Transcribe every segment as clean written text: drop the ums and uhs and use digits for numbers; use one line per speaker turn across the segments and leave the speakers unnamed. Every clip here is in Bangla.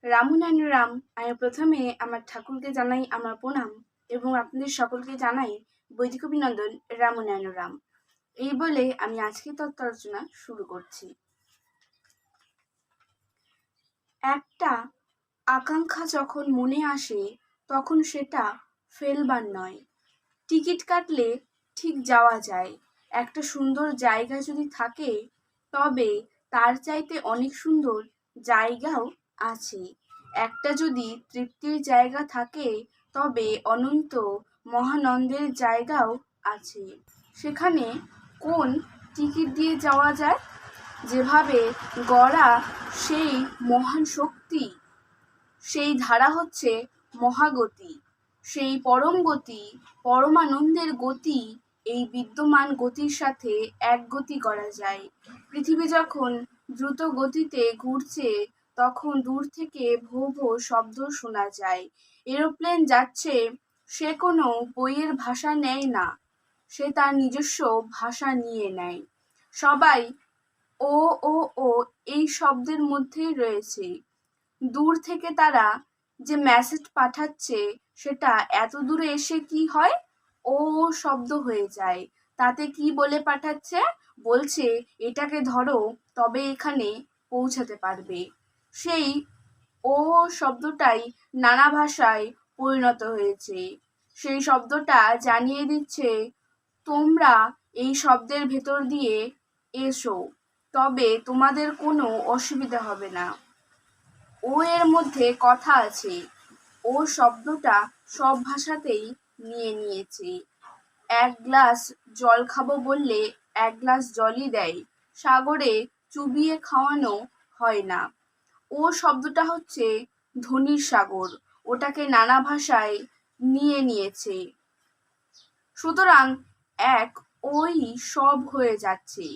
রামু নানু রাম। আমি প্রথমে আমার ঠাকুরকে জানাই আমার প্রণাম এবং আপনাদের সকলকে জানাই বৈদিক অভিনন্দন। রামু নানু রাম এই বলে আমি আজকে তত্ত্ব আলোচনা শুরু করছি। একটা আকাঙ্ক্ষা যখন মনে আসে তখন সেটা ফেলবার নয়। টিকিট কাটলে ঠিক যাওয়া যায়। একটা সুন্দর জায়গা যদি থাকে তবে তার চাইতে অনেক সুন্দর জায়গাও আছে। একটা যদি তৃপ্তির জায়গা থাকে তবে অনন্ত মহানন্দের জায়গাও আছে। সেখানে কোন টিকিট দিয়ে যাওয়া যায়? যেভাবে গড়া সেই মহান শক্তি, সেই ধারা হচ্ছে মহাগতি, সেই পরম গতি, পরমানন্দের গতি। এই বিদ্যমান গতির সাথে এক গতি করা যায়। পৃথিবী যখন দ্রুত গতিতে ঘুরছে তখন দূর থেকে ভো ভো শব্দ শোনা যায়। এরোপ্লেন যাচ্ছে, সে কোনো বইয়ের ভাষা নেয় না, সে তার নিজস্ব ভাষা নিয়ে নেয়। সবাই ও ও ও এই শব্দের মধ্যেই রয়েছে। দূর থেকে তারা যে মেসেজ পাঠাচ্ছে সেটা এত দূরে এসে কি হয়, ও শব্দ হয়ে যায়। তাতে কি বলে পাঠাচ্ছে? বলছে এটাকে ধরো তবে এখানে পৌঁছাতে পারবে। সেই ও শব্দটাই নানা ভাষায় পরিণত হয়েছে। সেই শব্দটা জানিয়ে দিচ্ছে তোমরা এই শব্দের ভেতর দিয়ে এসো, তবে তোমাদের কোনো অসুবিধা হবে না। ও এর মধ্যে কথা আছে। ও শব্দটা সব ভাষাতেই নিয়ে নিয়েছে। এক গ্লাস জল খাবো বললে এক গ্লাস জলই দেয়, সাগরে চুবিয়ে খাওয়ানো হয় না। ও শব্দটা হচ্ছে ধ্বনির সাগর, ওটাকে নানা ভাষায় নিয়ে নিয়েছে। সুতরাং এক ওই সব হয়ে যাচ্ছে।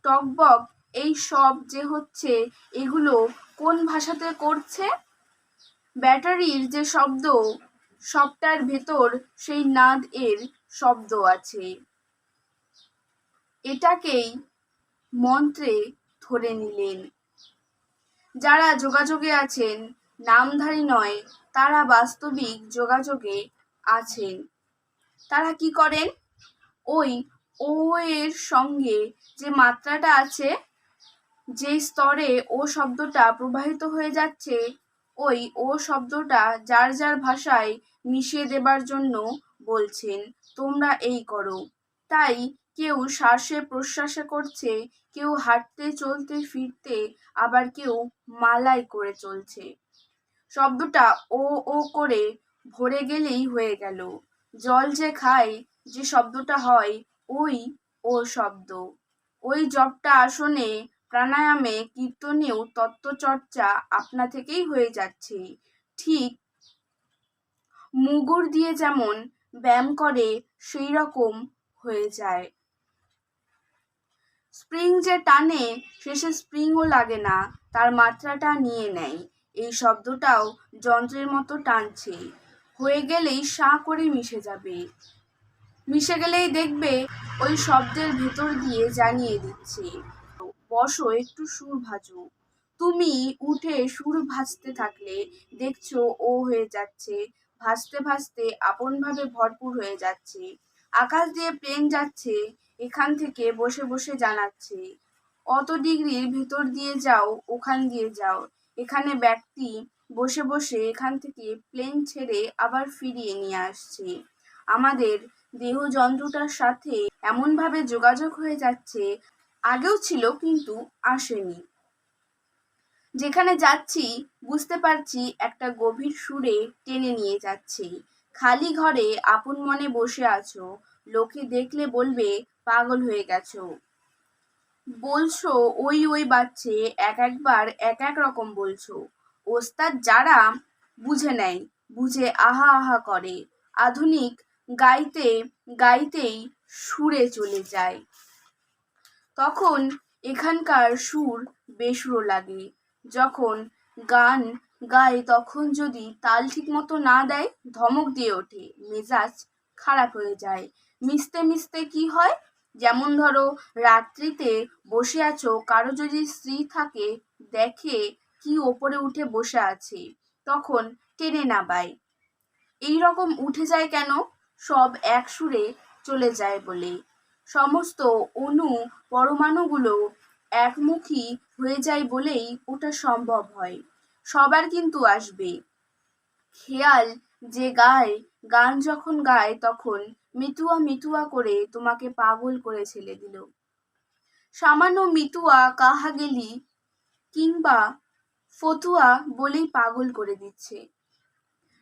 টকবক এই সব যে হচ্ছে, এগুলো কোন ভাষাতে করছে? ব্যাটারির যে শব্দ, সবটার ভেতর সেই নাদ এর শব্দ আছে। এটাকেই মন্ত্রে ধরে নিলেন। যারা যোগাযোগে আছেন, নামধারী নয়, তারা বাস্তবিক যোগাযোগে আছেন। তারা কি করেন? ওই ও এর সঙ্গে যে মাত্রাটা আছে, যে স্তরে ও শব্দটা প্রবাহিত হয়ে যাচ্ছে, ওই ও শব্দটা যার যার ভাষায় মিশিয়ে দেবার জন্য বলছেন তোমরা এই করো। তাই কেউ শ্বাসে প্রশ্বাসে করছে, কেউ হাঁটতে চলতে ফিরতে, আবার কেউ মালাই করে চলছে। শব্দটা ও ও করে ভরে গেলেই হয়ে গেল। জল যে খায়, যে শব্দটা হয়, ওই ও শব্দ। ওই জপটা আসনে, প্রাণায়ামে, কীর্তনেও তত্ত্বচর্চা আপনা থেকেই হয়ে যাচ্ছে। ঠিক মুগুর দিয়ে যেমন ব্যায়াম করে সেই রকম হয়ে যায়। স্প্রিং যে টানে, শেষে স্প্রিংও লাগে না, তার মাত্রাটা নিয়ে নেয়। এই শব্দটাও যন্ত্রের মতো টানছে। হয়ে গেলেই সাঁ করে মিশে যাবে। মিশে গেলেই দেখবে ওই শব্দের ভেতর দিয়ে জানিয়ে দিচ্ছে বসো একটু সুর ভাজো। তুমি উঠে সুর ভাজতে থাকলে দেখছো ও হয়ে যাচ্ছে, ভাজতে ভাজতে আপনভাবে ভরপুর হয়ে যাচ্ছে। আকাশ দিয়ে প্লেন যাচ্ছে, এখান থেকে বসে বসে জানাচ্ছে অত ডিগ্রির ভেতর দিয়ে যাও, ওখান দিয়ে যাও। এখানে ব্যক্তি বসে বসে এখান থেকে প্লেন ছেড়ে আবার ফিরিয়ে নিয়ে আসছে। আমাদের দেহ যন্ত্রটার সাথে এমনভাবে যোগাযোগ হয়ে যাচ্ছে, আগেও ছিল কিন্তু আসেনি। যেখানে যাচ্ছি বুঝতে পারছি একটা গভীর সুরে টেনে নিয়ে যাচ্ছে। খালি ঘরে আপন মনে বসে আছো, লোকে দেখলে বলবে পাগল হয়ে গেছো। বলছো ওই ওই বাচ্চে, এক একবার এক এক রকম বলছো। ওস্তাদ যারা বুঝে নেয়, বুঝে আহা আহা করে। আধুনিক গাইতে গাইতেই সুরে চলে যায়। তখন এখানকার সুর বেসুরো লাগে। যখন গান গায় তখন যদি তাল ঠিক মতো না দেয়, ধমক দিয়ে ওঠে, মেজাজ খারাপ হয়ে যায়। মিশতে মিশতে কি হয়? যেমন ধরো রাত্রিতে বসে আছো, কারো যদি স্ত্রী থাকে, দেখে কি ওপরে উঠে বসে আছে, তখন টেনে নাবায়। এই রকম উঠে যায় কেন? সব এক সুরে চলে যায় বলে। সমস্ত অণু পরমাণুগুলো একমুখী হয়ে যায় বলেই ওটা সম্ভব হয়। সবার কিন্তু আসবে খেয়াল, যে গায়, গান যখন গায় তখন মিতুয়া মিতুয়া করে তোমাকে পাগল করে ছেড়ে দিল। সামান্য মিতুয়া কাহা গেলি কিংবা ফতুয়া বলেই পাগল করে দিচ্ছে।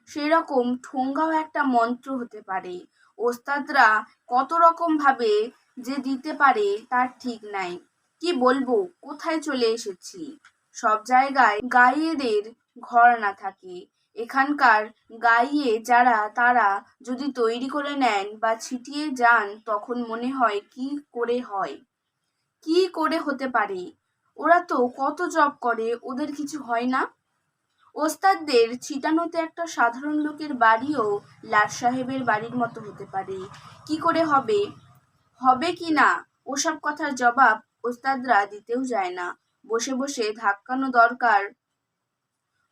সেরকম ঠোঙ্গাও একটা মন্ত্র হতে পারে। ওস্তাদরা কত রকম ভাবে যে দিতে পারে তার ঠিক নাই। কি বলবো, কোথায় চলে এসেছি। সব জায়গায় গাইয়েদের ঘর না থাকে। এখানকার গাইয়ে যারা, তারা যদি তৈরি করে নেন বা ছিটিয়ে যান, তখন মনে হয় কি করে হয়, কি করে হতে পারে। ওরা তো কত জব করে, ওদের কিছু হয় না? ওস্তাদদের ছিটানোতে একটা সাধারণ লোকের বাড়িও লাট সাহেবের বাড়ির মতো হতে পারে। কি করে হবে, হবে কি না, ওসব কথার জবাব ওস্তাদরা দিতেও যায় না। বসে বসে ধাক্কানো দরকার,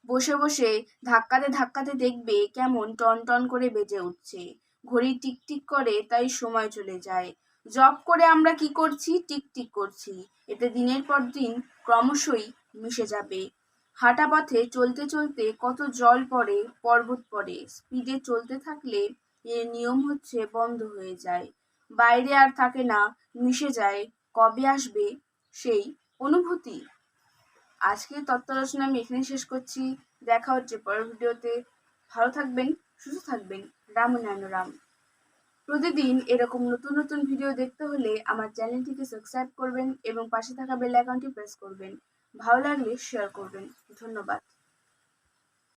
বসে বসে ধাক্কাতে ধাক্কাতে দেখবে কেমন টন টন করে বেজে উঠছে। ঘড়ি টিকটিক করে, তাই সময় চলে যায়। জব করে আমরা কি করছি? টিকটিক করছি। এতে দিনের পর দিন ক্রমশই মিশে যাবে। হাঁটা পথে চলতে চলতে কত জল পড়ে, পর্বত পড়ে। স্পিডে চলতে থাকলে এর নিয়ম হচ্ছে বন্ধ হয়ে যায়, বাইরে আর থাকে না, মিশে যায়। কবে আসবে সেই অনুভূতি? আজকের তত্ত্ব রচনা আমি এখানে শেষ করছি। দেখা হচ্ছে পরের ভিডিওতে। ভালো থাকবেন, সুস্থ থাকবেন। রাম নারায়ণ রাম। প্রতিদিন এরকম নতুন নতুন ভিডিও দেখতে হলে আমার চ্যানেলটিকে সাবস্ক্রাইব করবেন এবং পাশে থাকা বেল আইকনটি প্রেস করবেন। ভালো লাগলে শেয়ার করবেন। ধন্যবাদ।